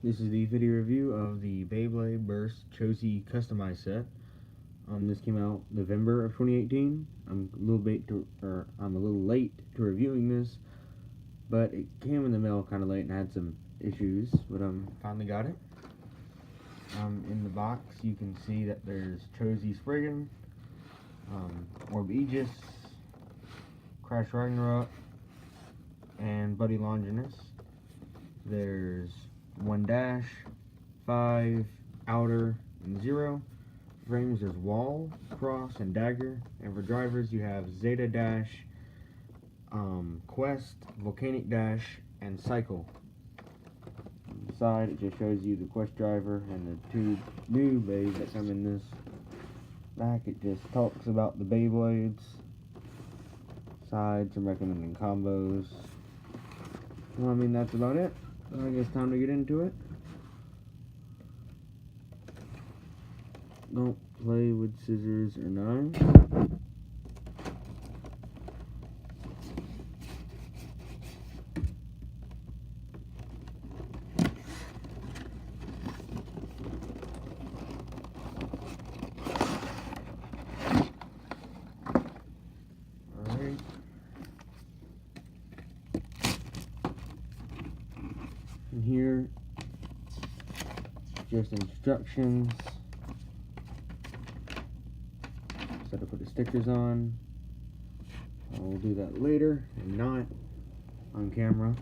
This is the video review of the Beyblade Burst Cho-Z customized set. This came out November of 2018. I'm a little late to reviewing this, but it came in the mail kind of late and had some issues, but finally got it. In the box you can see that there's Cho-Z Spriggan, Orb Aegis, Crash Ragnarok, and Buddy Longinus. There's 1 dash, 5, outer, and 0. Frames, there's wall, cross, and dagger. And for drivers you have Zeta dash, quest, volcanic dash, and cycle. On the side it just shows you the quest driver and the 2 new blades that come in this. Back it just talks about the Beyblades. Side, some recommending combos. Well, I mean, that's about it. I guess time to get into it. Don't play with scissors or knives. Alright. And here, just instructions. So to put the stickers on. I'll do that later and not on camera.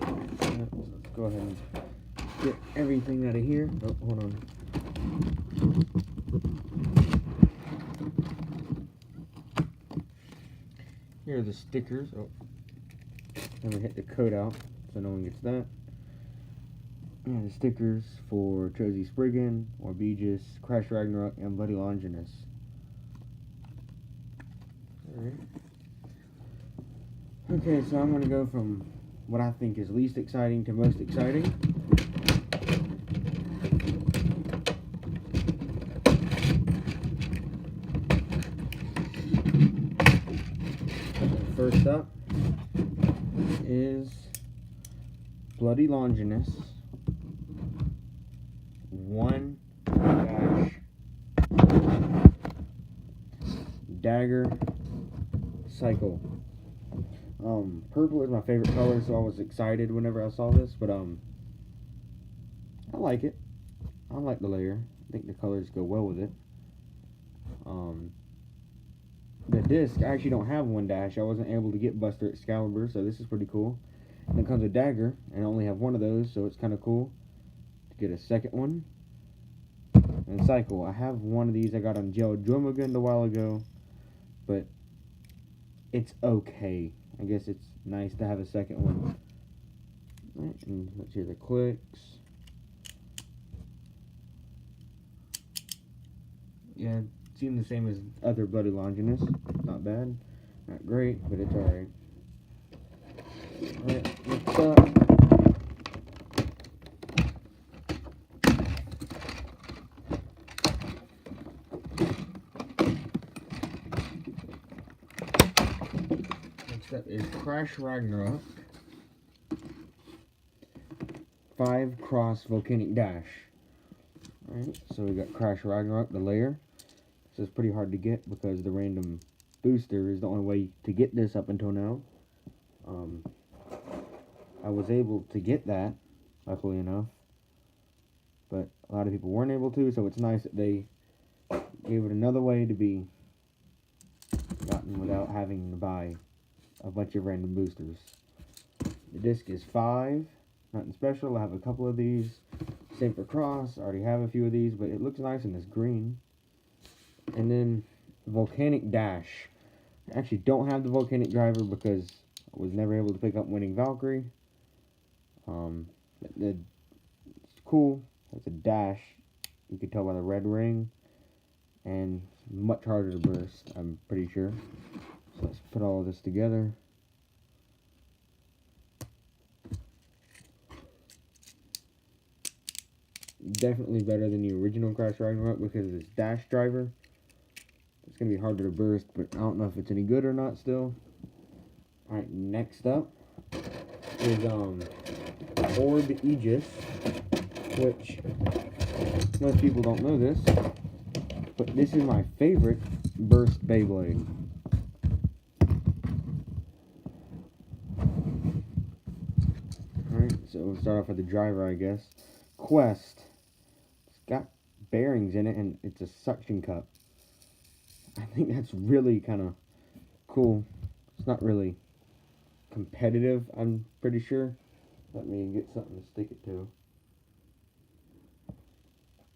Let's go ahead and get everything out of here. Oh, hold on. Here are the stickers. Oh, let me hit the code out so no one gets that. And the stickers for Cho-Z Spriggan, Orb Aegis, Crash Ragnarok, and Buddy Longinus. Alright. Okay, so I'm going to go from what I think is least exciting to most exciting. First up is Buddy Longinus. 1 dash Dagger cycle. Purple is my favorite color, so I was excited whenever I saw this, but I like it. I like the layer. I think the colors go well with it. The disc, I actually don't have 1 dash. I wasn't able to get Buster Excalibur, so this is pretty cool. And it comes with Dagger, and I only have 1 of those, so it's kind of cool to get a second one. And cycle, I have 1 of these I got on Gel Dromagun a while ago, but it's okay. I guess it's nice to have a second one. Right, and let's hear the clicks. Yeah, it seemed the same as other Buddy Longinus. Not bad, not great, but it's alright. Alright, next up. That is Crash Ragnarok 5 cross volcanic dash. Alright, so we got Crash Ragnarok, the layer. This is pretty hard to get because the random booster is the only way to get this up until now. I was able to get that, luckily enough, but a lot of people weren't able to, so it's nice that they gave it another way to be gotten without having to buy a bunch of random boosters. The disc is 5, nothing special. I have a couple of these. Same for cross. I already have a few of these, but it looks nice in this green. And then volcanic dash. I actually don't have the volcanic driver because I was never able to pick up Winning Valkyrie. It's cool. It's a dash. You can tell by the red ring, and it's much harder to burst, I'm pretty sure. So let's put all of this together. Definitely better than the original Crash Ragnarok because of this dash driver. It's going to be harder to burst, but I don't know if it's any good or not still. Alright, next up is Orb Aegis, which most people don't know this, but this is my favorite Burst Beyblade. Alright, so we'll start off with the driver, I guess. Quest. It's got bearings in it, and it's a suction cup. I think that's really kind of cool. It's not really competitive, I'm pretty sure. Let me get something to stick it to.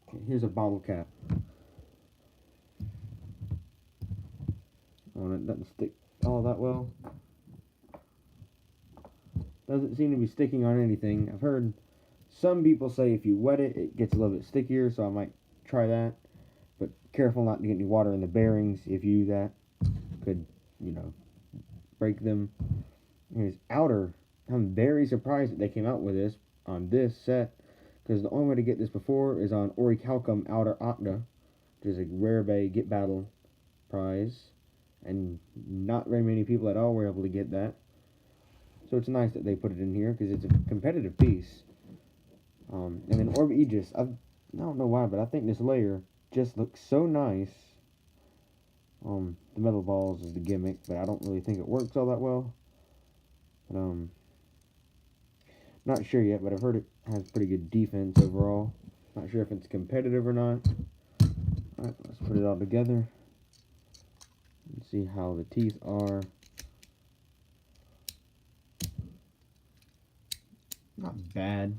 Okay, here's a bottle cap. Oh, it doesn't stick all that well. Doesn't seem to be sticking on anything. I've heard some people say if you wet it, it gets a little bit stickier, so I might try that. But careful not to get any water in the bearings. If you do that, could, you know, break them. Here's outer. I'm very surprised that they came out with this on this set, because the only way to get this before is on Orichalcum Outer Octa, which is a rare bay get battle prize, and not very many people at all were able to get that. So it's nice that they put it in here, because it's a competitive piece. And then Orb Aegis, I don't know why, but I think this layer just looks so nice. The metal balls is the gimmick, but I don't really think it works all that well. But, not sure yet, but I've heard it has pretty good defense overall. Not sure if it's competitive or not. Alright, let's put it all together and see how the teeth are. Not bad.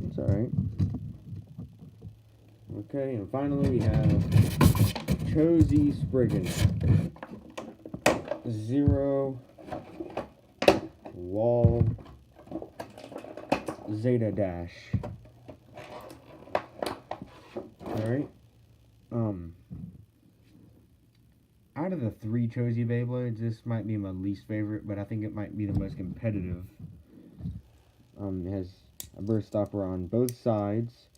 It's alright. Okay, and finally we have Cho-Z Spriggan. Zero Wall Zeta Dash. Alright. Out of the 3 Cho-Z Beyblades, this might be my least favorite, but I think it might be the most competitive. It has a burst stopper on both sides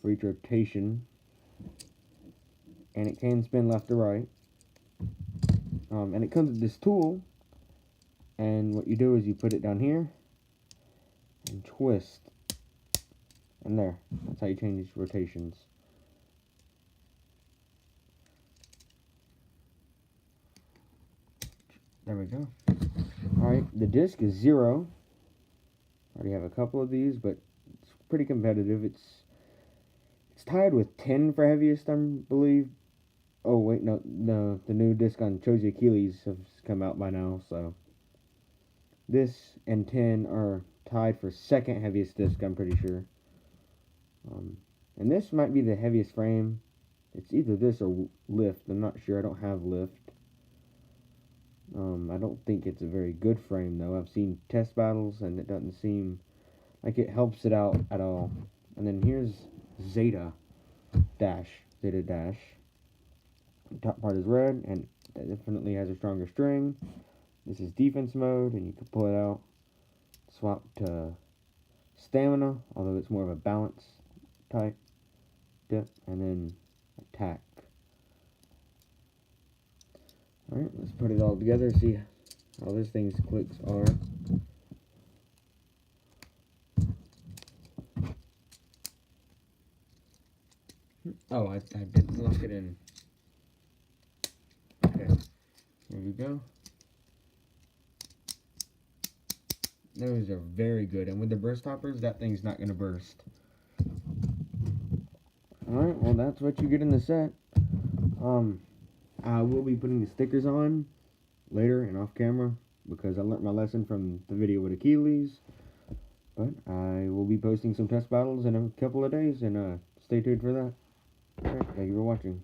for each rotation, and it can spin left to right. And it comes with this tool, and what you do is you put it down here and twist, and there. That's how you change rotations. There we go. Alright, the disc is 0. I already have a couple of these, but it's pretty competitive. It's tied with 10 for heaviest, I believe. Oh, wait, no, the new disc on Cho-Z Achilles has come out by now, so this and 10 are tied for second heaviest disc, I'm pretty sure. And this might be the heaviest frame. It's either this or lift. I'm not sure. I don't have lift. I don't think it's a very good frame, though. I've seen test battles, and it doesn't seem like it helps it out at all. And then here's Zeta Dash. The top part is red, and it definitely has a stronger string. This is defense mode, and you can pull it out. Swap to stamina, although it's more of a balance type dip, and then attack. Alright, let's put it all together, see how this thing's clicks are. Oh, I didn't lock it in. Okay, here we go. Those are very good, and with the burst stoppers, that thing's not going to burst. Alright, well that's what you get in the set. I will be putting the stickers on later and off camera, because I learned my lesson from the video with Achilles. But I will be posting some test battles in a couple of days, and stay tuned for that. Alright, thank you for watching.